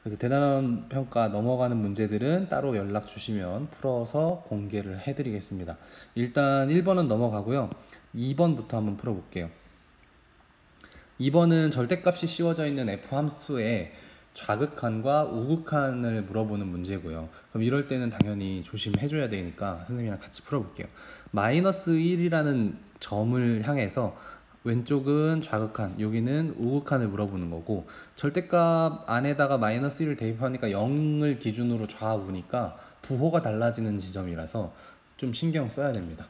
그래서 대단원 평가 넘어가는 문제들은 따로 연락 주시면 풀어서 공개를 해드리겠습니다. 일단 1번은 넘어가고요. 2번부터 한번 풀어볼게요. 2번은 절대값이 씌워져 있는 f 함수에 좌극한과 우극한을 물어보는 문제고요. 그럼 이럴 때는 당연히 조심해줘야 되니까 선생님이랑 같이 풀어볼게요. 마이너스 1이라는 점을 향해서 왼쪽은 좌극한, 여기는 우극한을 물어보는 거고, 절대값 안에다가 마이너스 1을 대입하니까 0을 기준으로 좌우니까 부호가 달라지는 지점이라서 좀 신경 써야 됩니다.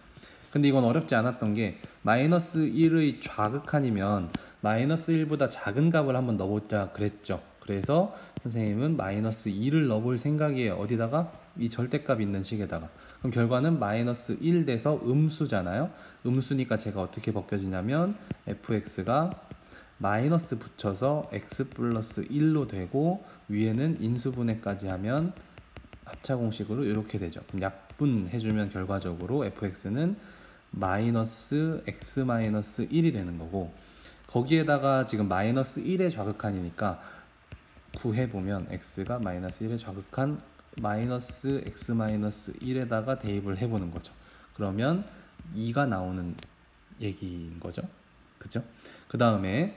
근데 이건 어렵지 않았던 게 마이너스 1의 좌극한이면 마이너스 1보다 작은 값을 한번 넣어보자 그랬죠. 그래서 선생님은 마이너스 2를 넣어볼 생각이에요. 어디다가? 이 절대값 있는 식에다가. 그럼 결과는 마이너스 1 돼서 음수잖아요. 음수니까 제가 어떻게 벗겨지냐면 fx가 마이너스 붙여서 x 플러스 1로 되고 위에는 인수분해까지 하면 합차공식으로 이렇게 되죠. 그럼 약분해주면 결과적으로 fx는 마이너스 x 마이너스 1이 되는 거고, 거기에다가 지금 마이너스 1의 좌극한이니까 구해보면 x가 마이너스 1의 좌극한 마이너스 x 마이너스 1에다가 대입을 해보는 거죠. 그러면 2가 나오는 얘기인 거죠. 그죠? 그 다음에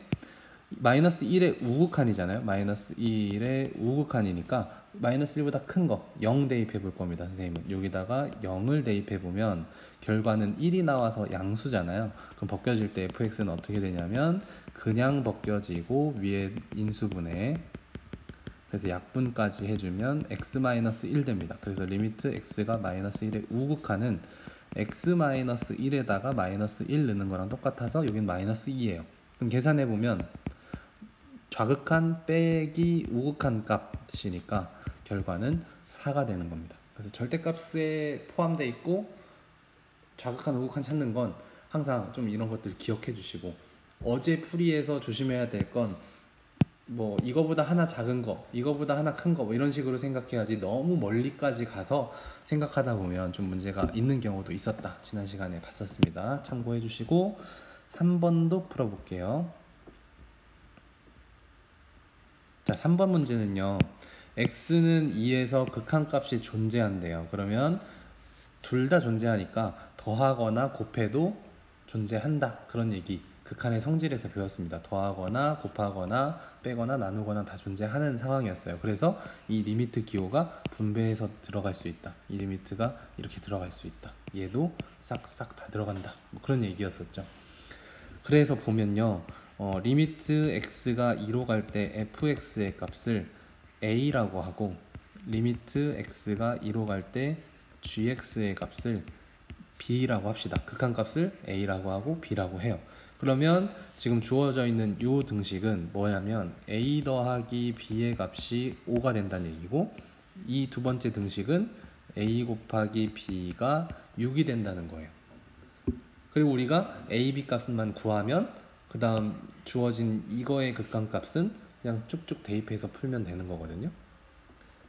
마이너스 1의 우극한이잖아요. 마이너스 1의 우극한이니까 마이너스 1보다 큰 거 0 대입해 볼 겁니다. 선생님은 여기다가 0을 대입해 보면 결과는 1이 나와서 양수잖아요. 그럼 벗겨질 때 fx는 어떻게 되냐면 그냥 벗겨지고 위에 인수분해, 그래서 약분까지 해주면 x-1 됩니다. 그래서 리미트 x가 마이너스 1의 우극한은 x-1에다가 마이너스 1 넣는 거랑 똑같아서 여긴 마이너스 2예요. 그럼 계산해보면 좌극한 빼기 우극한 값이니까 결과는 4가 되는 겁니다. 그래서 절대값에 포함되어 있고 좌극한 우극한 찾는 건 항상 좀 이런 것들 기억해 주시고, 어제 풀이에서 조심해야 될 건 뭐 이거보다 하나 작은 거, 이거보다 하나 큰 거, 뭐 이런 식으로 생각해야지 너무 멀리까지 가서 생각하다 보면 좀 문제가 있는 경우도 있었다. 지난 시간에 봤었습니다. 참고해 주시고 3번도 풀어볼게요. 자, 3번 문제는요. x는 2에서 극한값이 존재한대요. 그러면 둘 다 존재하니까 더하거나 곱해도 존재한다. 그런 얘기 극한의 성질에서 배웠습니다. 더하거나 곱하거나 빼거나 나누거나 다 존재하는 상황이었어요. 그래서 이 리미트 기호가 분배해서 들어갈 수 있다. 이 리미트가 이렇게 들어갈 수 있다. 얘도 싹싹 다 들어간다. 뭐 그런 얘기였었죠. 그래서 보면요. 리미트 x가 2로 갈 때 fx의 값을 a라고 하고, 리미트 x가 2로 갈 때 gx의 값을 b라고 합시다. 극한값을 a라고 하고 b라고 해요. 그러면 지금 주어져 있는 이 등식은 뭐냐면 a 더하기 b의 값이 5가 된다는 얘기고, 이 두 번째 등식은 a 곱하기 b가 6이 된다는 거예요. 그리고 우리가 a, b 값만 구하면 그 다음 주어진 이거의 극한값은 그냥 쭉쭉 대입해서 풀면 되는 거거든요.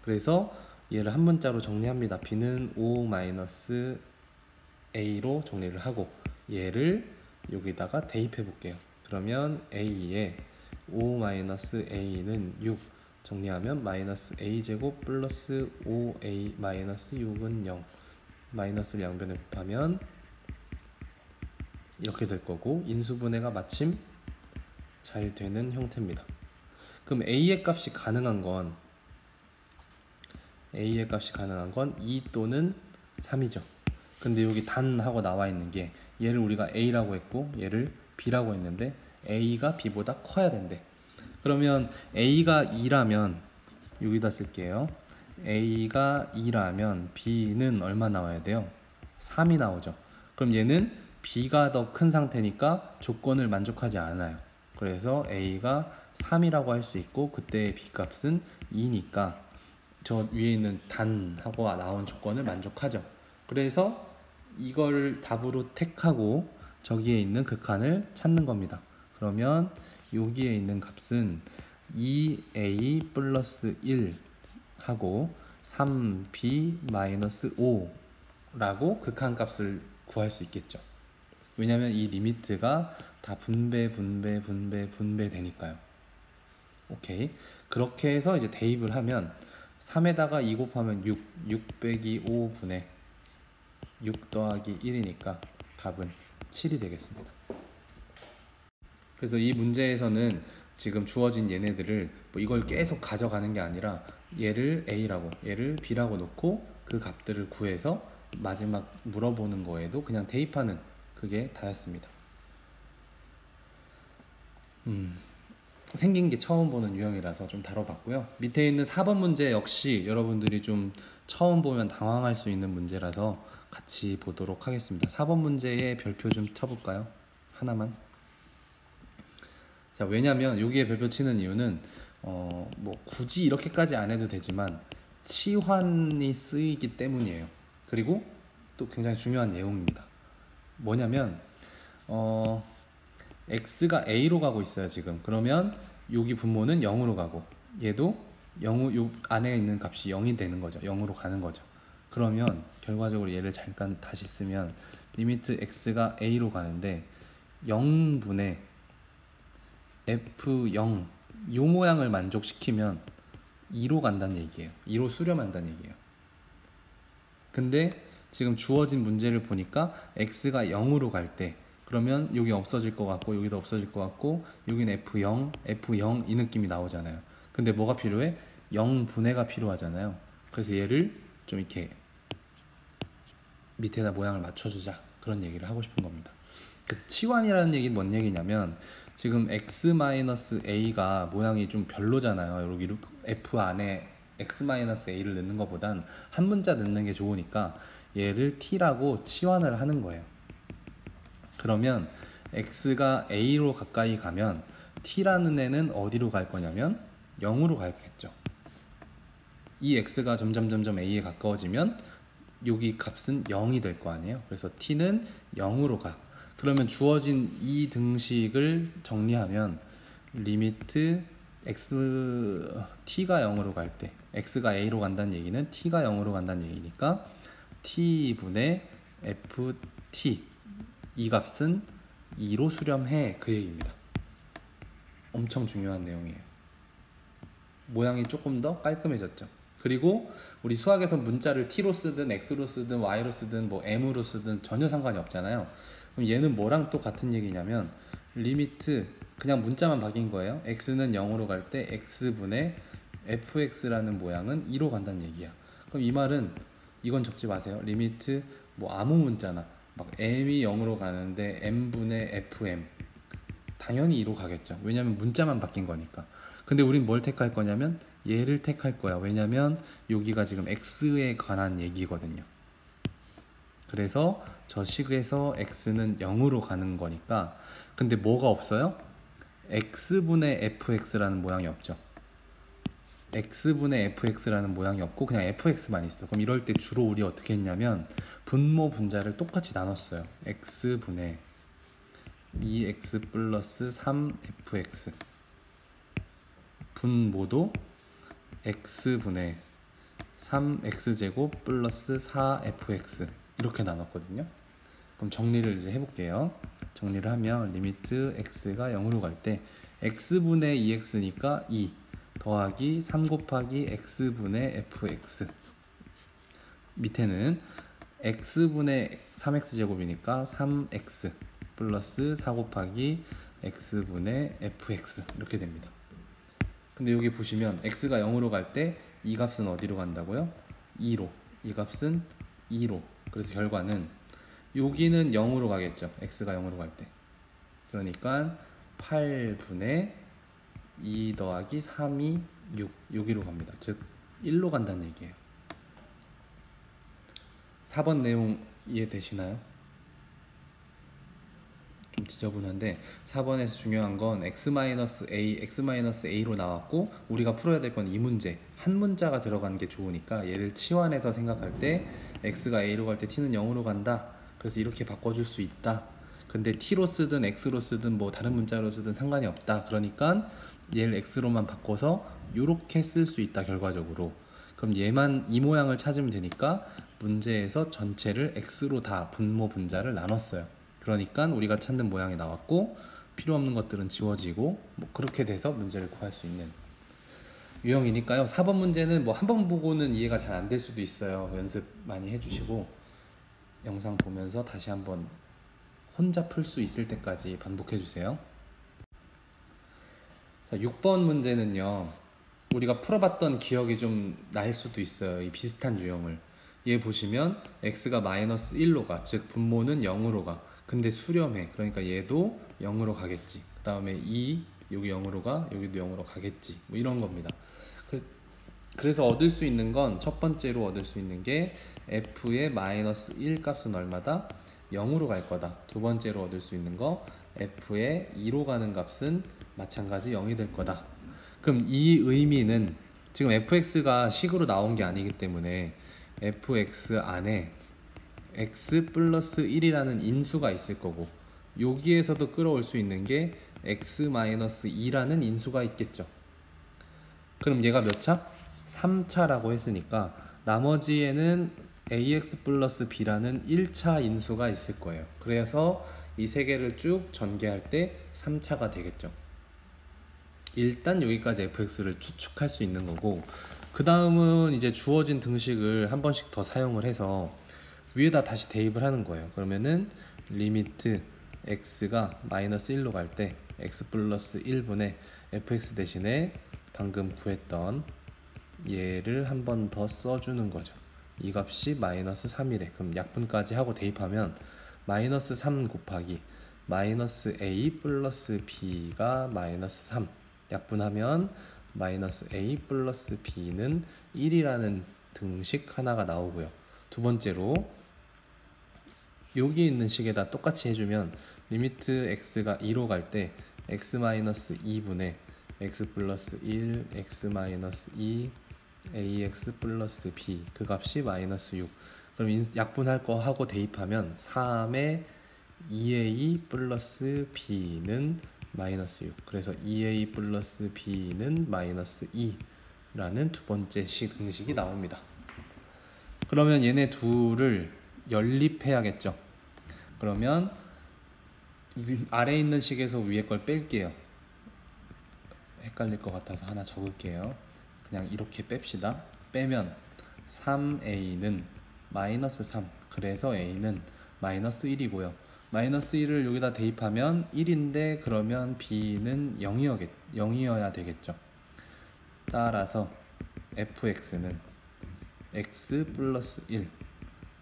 그래서 얘를 한 문자로 정리합니다. b는 5-a로 정리를 하고 얘를 여기다가 대입해 볼게요. 그러면 a에 5-a는 6 정리하면 마이너스 a제곱 플러스 5a 마이너스 6은 0, 마이너스를 양변에 곱하면 이렇게 될 거고, 인수분해가 마침 잘 되는 형태입니다. 그럼 a의 값이 가능한 건 2 또는 3이죠. 근데 여기 단 하고 나와 있는 게 얘를 우리가 a라고 했고 얘를 b라고 했는데 a가 b보다 커야 된대. 그러면 a가 2라면 여기다 쓸게요. a가 2라면 b는 얼마 나와야 돼요? 3이 나오죠. 그럼 얘는 b가 더 큰 상태니까 조건을 만족하지 않아요. 그래서 a가 3이라고 할 수 있고 그때의 b 값은 2니까 저 위에 있는 단하고 나온 조건을 만족하죠. 그래서 이걸 답으로 택하고 저기에 있는 극한을 찾는 겁니다. 그러면 여기에 있는 값은 2a 플러스 1 하고 3b 마이너스 5라고 극한값을 구할 수 있겠죠. 왜냐하면 이 리미트가 다 분배 되니까요. 오케이. 그렇게 해서 이제 대입을 하면 3에다가 2 곱하면 6 빼기 5분의 6 더하기 1이니까 답은 7이 되겠습니다. 그래서 이 문제에서는 지금 주어진 얘네들을 뭐 이걸 계속 가져가는 게 아니라 얘를 A라고 얘를 B라고 놓고 그 값들을 구해서 마지막 물어보는 거에도 그냥 대입하는 그게 다였습니다. 생긴 게 처음 보는 유형이라서 좀 다뤄봤고요. 밑에 있는 4번 문제 역시 여러분들이 좀 처음 보면 당황할 수 있는 문제라서 같이 보도록 하겠습니다. 4번 문제의 별표 좀 쳐볼까요? 하나만. 자, 왜냐면 여기에 별표 치는 이유는 뭐 굳이 이렇게까지 안 해도 되지만 치환이 쓰이기 때문이에요. 그리고 또 굉장히 중요한 내용입니다. 뭐냐면 x가 a로 가고 있어요 지금. 그러면 여기 분모는 0으로 가고 얘도 0, 요 안에 있는 값이 0이 되는 거죠. 0으로 가는 거죠. 그러면 결과적으로 얘를 잠깐 다시 쓰면 리미트 x가 a로 가는데 0분의 f0 요 모양을 만족시키면 2로 간다는 얘기예요. 2로 수렴한다는 얘기예요. 근데 지금 주어진 문제를 보니까 x가 0으로 갈 때 그러면 여기 없어질 것 같고 여기도 없어질 것 같고 여기는 F0 이 느낌이 나오잖아요. 근데 뭐가 필요해? 0분해가 필요하잖아요. 그래서 얘를 좀 이렇게 밑에다 모양을 맞춰주자 그런 얘기를 하고 싶은 겁니다. 그래서 치환이라는 얘기는 뭔 얘기냐면 지금 x-a가 모양이 좀 별로잖아요. 여기 f 안에 x-a를 넣는 것보단 한 문자 넣는 게 좋으니까 얘를 t라고 치환을 하는 거예요. 그러면 x가 a로 가까이 가면 t라는 애는 어디로 갈 거냐면 0으로 가겠죠. 이 x가 점점 a에 가까워지면 여기 값은 0이 될 거 아니에요. 그래서 t는 0으로 가. 그러면 주어진 이 등식을 정리하면 리미트 t가 0으로 갈 때 x가 a로 간다는 얘기는 t가 0으로 간다는 얘기니까 t분의 ft 이 값은 2로 수렴해 그 얘기입니다. 엄청 중요한 내용이에요. 모양이 조금 더 깔끔해졌죠. 그리고 우리 수학에서 문자를 t로 쓰든 x로 쓰든 y로 쓰든 뭐 m으로 쓰든 전혀 상관이 없잖아요. 그럼 얘는 뭐랑 또 같은 얘기냐면 리미트 그냥 문자만 바뀐 거예요. x는 0으로 갈 때 x분의 fx라는 모양은 2로 간다는 얘기야. 그럼 이 말은 이건 적지 마세요. 리미트 뭐 아무 문자나 막 m이 0으로 가는데 m분의 fm 당연히 2로 가겠죠. 왜냐면 문자만 바뀐 거니까. 근데 우린 뭘 택할 거냐면 얘를 택할 거야. 왜냐면 여기가 지금 x에 관한 얘기거든요. 그래서 저 식에서 x는 0으로 가는 거니까. 근데 뭐가 없어요? x분의 fx라는 모양이 없죠. x분의 fx라는 모양이 없고 그냥 fx만 있어. 그럼 이럴 때 주로 우리 어떻게 했냐면 분모 분자를 똑같이 나눴어요. x분의 2x 플러스 3fx 분모도 x분의 3x제곱 플러스 4fx 이렇게 나눴거든요. 그럼 정리를 이제 해볼게요. 정리를 하면 리미트 x가 0으로 갈 때 x분의 2x니까 2 더하기 3 곱하기 x분의 fx 밑에는 x분의 3x제곱이니까 3x 플러스 4 곱하기 x분의 fx 이렇게 됩니다. 근데 여기 보시면 x가 0으로 갈 때 이 값은 어디로 간다고요? 2로. 이 값은 2로. 그래서 결과는 여기는 0으로 가겠죠. x가 0으로 갈 때. 그러니까 8분의 2 더하기 3이 6 여기로 갑니다. 즉 1로 간다는 얘기예요. 4번 내용 이해되시나요? 좀 지저분한데 4번에서 중요한 건 x-a로 나왔고 우리가 풀어야 될 건 이 문제 한 문자가 들어가는 게 좋으니까 얘를 치환해서 생각할 때 x가 a로 갈 때 t는 0으로 간다. 그래서 이렇게 바꿔줄 수 있다. 근데 t로 쓰든 x로 쓰든 뭐 다른 문자로 쓰든 상관이 없다. 그러니까 얘를 x로만 바꿔서 이렇게 쓸 수 있다 결과적으로. 그럼 얘만 이 모양을 찾으면 되니까 문제에서 전체를 x로 다 분모 분자를 나눴어요. 그러니까 우리가 찾는 모양이 나왔고 필요 없는 것들은 지워지고 뭐 그렇게 돼서 문제를 구할 수 있는 유형이니까요. 4번 문제는 뭐 한 번 보고는 이해가 잘 안 될 수도 있어요. 연습 많이 해주시고 영상 보면서 다시 한번 혼자 풀 수 있을 때까지 반복해 주세요. 자, 6번 문제는요. 우리가 풀어봤던 기억이 좀 날 수도 있어요. 이 비슷한 유형을. 얘 보시면 x가 마이너스 1로 가. 즉 분모는 0으로 가. 근데 수렴해. 그러니까 얘도 0으로 가겠지. 그 다음에 여기 0으로 가. 여기도 0으로 가겠지. 뭐 이런 겁니다. 그래서 얻을 수 있는 건 첫 번째로 얻을 수 있는 게 f의 마이너스 1 값은 얼마다? 0으로 갈 거다. 두 번째로 얻을 수 있는 거 f의 2로 가는 값은 마찬가지 0이 될 거다. 그럼 이 의미는 지금 fx가 식으로 나온 게 아니기 때문에 fx 안에 x 플러스 1이라는 인수가 있을 거고 여기에서도 끌어올 수 있는 게 x 마이너스 2라는 인수가 있겠죠. 그럼 얘가 몇 차? 3차라고 했으니까 나머지에는 ax 플러스 b라는 1차 인수가 있을 거예요. 그래서 이 세 개를 쭉 전개할 때 3차가 되겠죠. 일단 여기까지 fx를 추측할 수 있는 거고 그 다음은 이제 주어진 등식을 한 번씩 더 사용을 해서 위에다 다시 대입을 하는 거예요. 그러면은 리미트 x가 마이너스 1로 갈 때 x 플러스 1분의 fx 대신에 방금 구했던 얘를 한 번 더 써주는 거죠. 이 값이 마이너스 3이래. 그럼 약분까지 하고 대입하면 마이너스 3 곱하기 마이너스 a 플러스 b가 마이너스 3 약분하면 마이너스 a 플러스 b는 1이라는 등식 하나가 나오고요. 두 번째로 여기 있는 식에다 똑같이 해주면 리미트 x가 2로 갈 때 x 마이너스 2분의 x 플러스 1 x 마이너스 2 ax 플러스 b 그 값이 마이너스 6. 그럼 약분할 거 하고 대입하면 3에 2a 플러스 b는 마이너스 6. 그래서 2a 플러스 b는 마이너스 2라는 두 번째 등식이 나옵니다. 그러면 얘네 둘을 연립해야겠죠. 그러면 아래에 있는 식에서 위에 걸 뺄게요. 헷갈릴 것 같아서 하나 적을게요. 그냥 이렇게 뺍시다. 빼면 3a는 마이너스 3. 그래서 a는 마이너스 1이고요. 마이너스 1을 여기다 대입하면 1인데 그러면 b는 0이어야 되겠죠. 따라서 fx는 x 플러스 1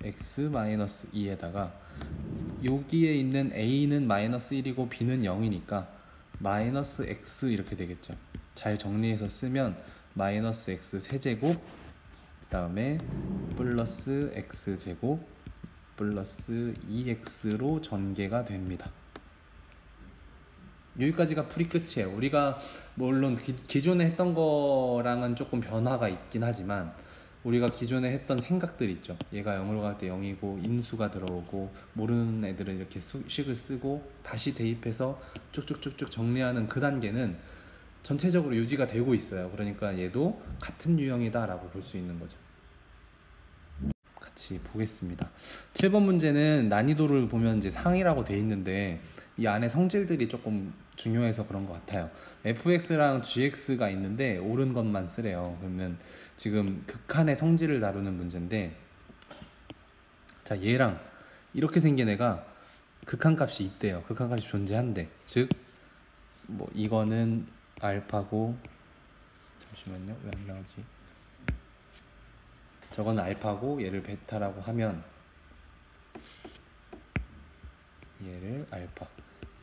x 마이너스 2에다가 여기에 있는 a는 마이너스 1이고 b는 0이니까 마이너스 x 이렇게 되겠죠. 잘 정리해서 쓰면 마이너스 x 세제곱 그 다음에 플러스 x 제곱 플러스 2x로 전개가 됩니다. 여기까지가 풀이 끝이에요. 우리가 물론 기존에 했던 거랑은 조금 변화가 있긴 하지만 우리가 기존에 했던 생각들 있죠. 얘가 0으로 갈 때 0이고 인수가 들어오고 모르는 애들은 이렇게 식을 쓰고 다시 대입해서 쭉쭉쭉쭉 정리하는 그 단계는 전체적으로 유지가 되고 있어요. 그러니까 얘도 같은 유형이다 라고 볼 수 있는 거죠. 같이 보겠습니다. 7번 문제는 난이도를 보면 이제 상이라고 돼 있는데 이 안에 성질들이 조금 중요해서 그런 것 같아요. fx랑 gx가 있는데 옳은 것만 쓰래요. 그러면 지금 극한의 성질을 다루는 문제인데 자 얘랑 이렇게 생긴 애가 극한값이 있대요. 극한값이 존재한대. 즉 뭐 이거는 알파고 잠시만요. 왜 안 나오지? 저건 알파고 얘를 베타라고 하면 얘를 알파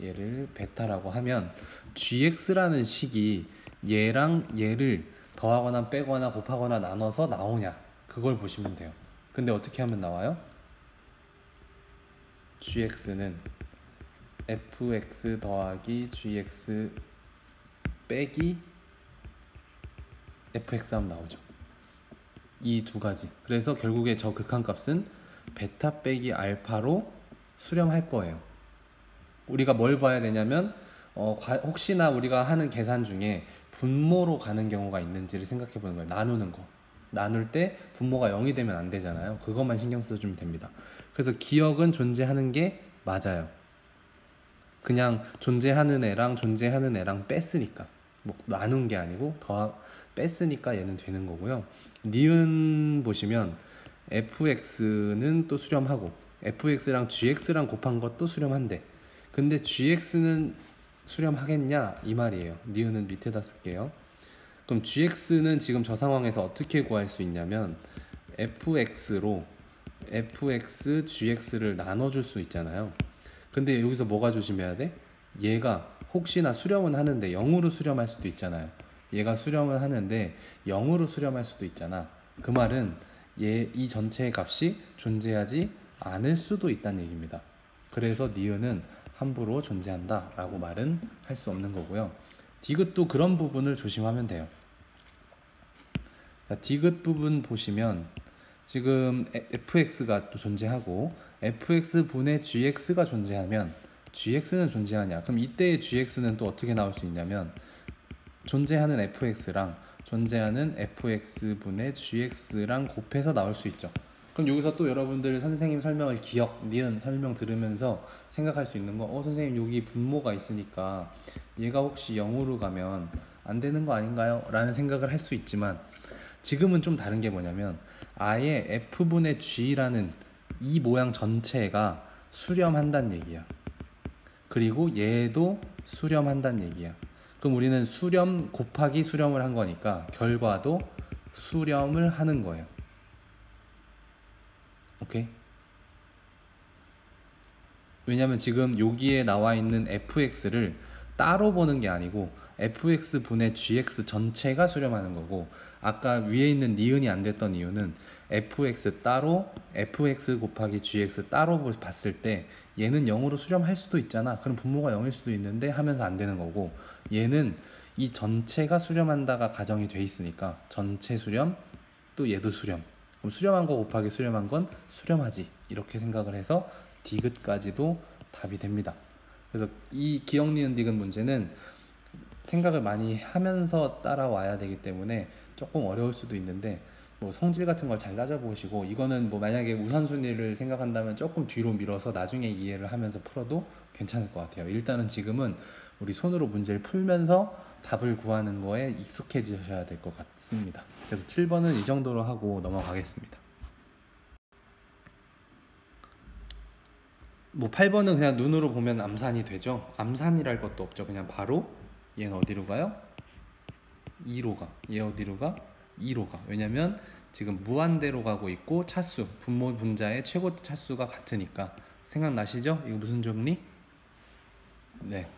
얘를 베타라고 하면 gx라는 식이 얘랑 얘를 더하거나 빼거나 곱하거나 나눠서 나오냐 그걸 보시면 돼요. 근데 어떻게 하면 나와요? gx는 fx 더하기 gx 빼기 fx 하면 나오죠. 이 두 가지. 그래서 결국에 저 극한값은 베타 빼기 알파로 수렴할 거예요. 우리가 뭘 봐야 되냐면 혹시나 우리가 하는 계산 중에 분모로 가는 경우가 있는지를 생각해 보는 거예요. 나누는 거. 나눌 때 분모가 0이 되면 안 되잖아요. 그것만 신경 써주면 됩니다. 그래서 기억은 존재하는 게 맞아요. 그냥 존재하는 애랑 뺐으니까 뭐 나눈 게 아니고 뺐으니까 얘는 되는 거고요. 니은 보시면 fx는 또 수렴하고 fx랑 gx랑 곱한 것도 수렴한대. 근데 gx는 수렴하겠냐 이 말이에요. 니은은 밑에다 쓸게요. 그럼 gx는 지금 저 상황에서 어떻게 구할 수 있냐면 fx로 fx, gx를 나눠줄 수 있잖아요. 근데 여기서 뭐가 조심해야 돼? 얘가 혹시나 수렴은 하는데 0으로 수렴할 수도 있잖아요. 얘가 수렴을 하는데 0으로 수렴할 수도 있잖아. 그 말은 이 전체의 값이 존재하지 않을 수도 있다는 얘기입니다. 그래서 니은은 함부로 존재한다 라고 말은 할 수 없는 거고요. 디귿도 그런 부분을 조심하면 돼요. 디귿 부분 보시면 지금 fx가 또 존재하고 fx분의 gx가 존재하면 gx는 존재하냐? 그럼 이때의 gx는 또 어떻게 나올 수 있냐면 존재하는 fx랑 존재하는 fx분의 gx랑 곱해서 나올 수 있죠. 그럼 여기서 또 여러분들 선생님 설명을 니은 설명 들으면서 생각할 수 있는 거 선생님 여기 분모가 있으니까 얘가 혹시 0으로 가면 안 되는 거 아닌가요? 라는 생각을 할 수 있지만 지금은 좀 다른 게 뭐냐면 아예 f분의 g라는 이 모양 전체가 수렴한다는 얘기야. 그리고 얘도 수렴한다는 얘기야. 그럼 우리는 수렴 곱하기 수렴을 한 거니까 결과도 수렴을 하는 거예요. 오케이? 왜냐면 지금 여기에 나와 있는 fx를 따로 보는 게 아니고 fx분의 gx 전체가 수렴하는 거고 아까 위에 있는 니은이 안 됐던 이유는 fx 따로 fx 곱하기 gx 따로 봤을 때 얘는 0으로 수렴할 수도 있잖아. 그럼 분모가 0일 수도 있는데 하면서 안 되는 거고 얘는 이 전체가 수렴한다가 가정이 돼 있으니까 전체 수렴 또 얘도 수렴. 그럼 수렴한 거 곱하기 수렴한 건 수렴하지. 이렇게 생각을 해서 디귿까지도 답이 됩니다. 그래서 이 기억 니은 디귿 문제는 생각을 많이 하면서 따라와야 되기 때문에 조금 어려울 수도 있는데 뭐 성질 같은 걸 잘 따져보시고 이거는 뭐 만약에 우선순위를 생각한다면 조금 뒤로 밀어서 나중에 이해를 하면서 풀어도 괜찮을 것 같아요. 일단은 지금은 우리 손으로 문제를 풀면서 답을 구하는 거에 익숙해지셔야 될 것 같습니다. 그래서 7번은 이 정도로 하고 넘어가겠습니다. 뭐 8번은 그냥 눈으로 보면 암산이 되죠. 암산이랄 것도 없죠. 그냥 바로 얘는 어디로 가요? 2로 가. 얘 어디로 가? 2로 가. 왜냐면 지금 무한대로 가고 있고 차수, 분모 분자의 최고 차수가 같으니까. 생각나시죠? 이거 무슨 정리? 네,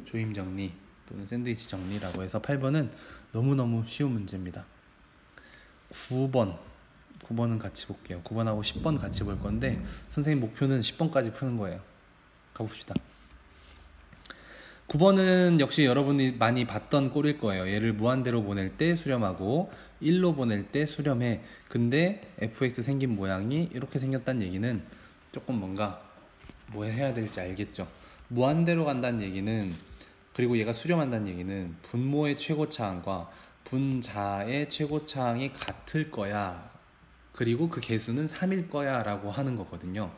조임 정리 또는 샌드위치 정리라고 해서 8번은 너무너무 쉬운 문제입니다. 9번은 같이 볼게요. 9번하고 10번 같이 볼 건데 선생님 목표는 10번까지 푸는 거예요. 가봅시다. 9번은 역시 여러분이 많이 봤던 꼴일 거예요. 얘를 무한대로 보낼 때 수렴하고 1로 보낼 때 수렴해. 근데 fx 생긴 모양이 이렇게 생겼다는 얘기는 조금 뭔가 뭐 해야 될지 알겠죠. 무한대로 간다는 얘기는 그리고 얘가 수렴한다는 얘기는 분모의 최고차항과 분자의 최고차항이 같을 거야. 그리고 그 개수는 3일 거야 라고 하는 거거든요.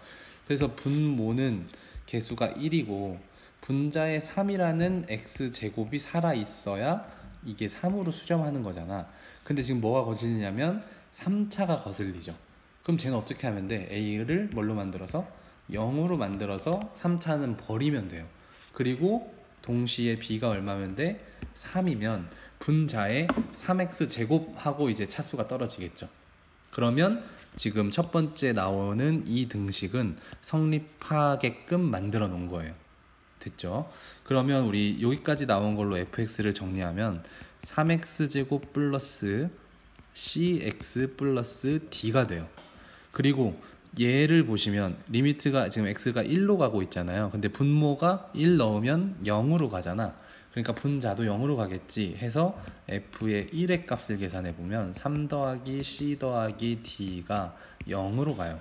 그래서 분모는 개수가 1이고 분자의 3이라는 x제곱이 살아있어야 이게 3으로 수렴하는 거잖아. 근데 지금 뭐가 거슬리냐면 3차가 거슬리죠. 그럼 쟤는 어떻게 하면 돼? a를 뭘로 만들어서? 0으로 만들어서 3차는 버리면 돼요. 그리고 동시에 b가 얼마면 돼? 3이면 분자의 3x제곱하고 이제 차수가 떨어지겠죠. 그러면 지금 첫 번째 나오는 이 등식은 성립하게끔 만들어 놓은 거예요. 됐죠? 그러면 우리 여기까지 나온 걸로 fx를 정리하면 3x제곱 플러스 cx 플러스 d가 돼요. 그리고 얘를 보시면 리미트가 지금 x가 1로 가고 있잖아요. 근데 분모가 1 넣으면 0으로 가잖아. 그러니까 분자도 0으로 가겠지 해서 f의 1의 값을 계산해 보면 3 더하기 c 더하기 d가 0으로 가요.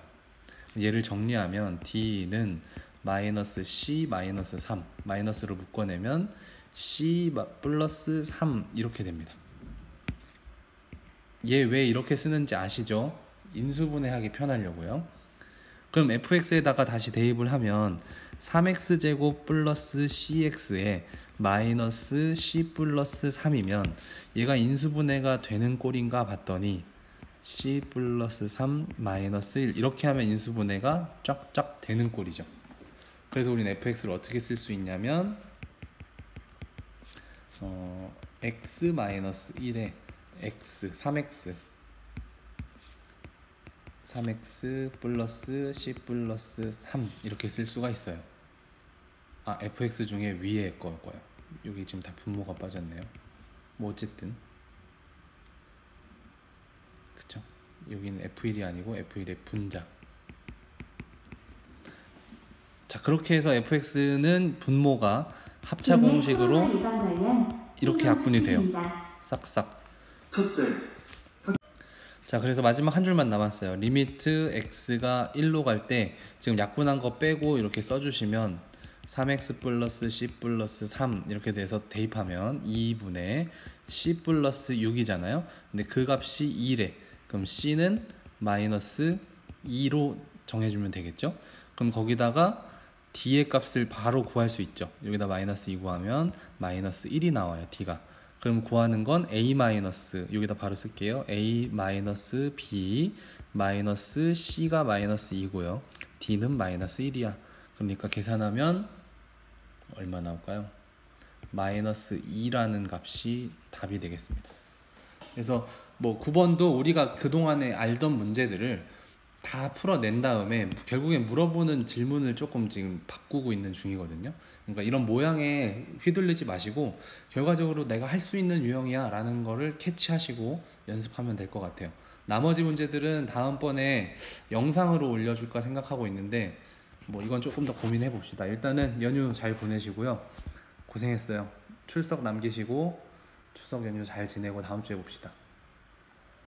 얘를 정리하면 d는 마이너스 c 마이너스 3 마이너스로 묶어내면 c 플러스 3 이렇게 됩니다. 얘 왜 이렇게 쓰는지 아시죠? 인수분해하기 편하려고요. 그럼 fx에다가 다시 대입을 하면 3x제곱 플러스 cx에 마이너스 c 플러스 3이면 얘가 인수분해가 되는 꼴인가 봤더니 c 플러스 3 마이너스 1 이렇게 하면 인수분해가 쫙쫙 되는 꼴이죠. 그래서 우리는 fx를 어떻게 쓸 수 있냐면 x 마이너스 1에 x 3x 플러스 c 플러스 3 이렇게 쓸 수가 있어요. fx 중에 위에 거예요. 여기 지금 다 분모가 빠졌네요. 뭐 어쨌든 그쵸? 여기는 f1이 아니고 f1의 분자. 자, 그렇게 해서 fx는 분모가 합차 공식으로 이렇게 약분이 돼요. 싹싹. 자, 그래서 마지막 한 줄만 남았어요. 리미트 x가 1로 갈 때 지금 약분한 거 빼고 이렇게 써주시면 3x 플러스 c 플러스 3 이렇게 돼서 대입하면 2분의 c 플러스 6이잖아요. 근데 그 값이 2래. 그럼 c는 마이너스 2로 정해주면 되겠죠. 그럼 거기다가 d의 값을 바로 구할 수 있죠. 여기다 마이너스 2 구하면 마이너스 1이 나와요. d가. 그럼 구하는 건 a 마이너스, 여기다 바로 쓸게요. a 마이너스 b 마이너스 c가 마이너스 2고요. d는 마이너스 1이야. 그러니까 계산하면 얼마 나올까요? 마이너스 2라는 값이 답이 되겠습니다. 그래서 뭐 9번도 우리가 그동안에 알던 문제들을 다 풀어낸 다음에 결국엔 물어보는 질문을 조금 지금 바꾸고 있는 중이거든요. 그러니까 이런 모양에 휘둘리지 마시고 결과적으로 내가 할 수 있는 유형이야 라는 거를 캐치하시고 연습하면 될 것 같아요. 나머지 문제들은 다음번에 영상으로 올려줄까 생각하고 있는데 뭐 이건 조금 더 고민해 봅시다. 일단은 연휴 잘 보내시고요. 고생했어요. 출석 남기시고 추석 연휴 잘 지내고 다음 주에 봅시다.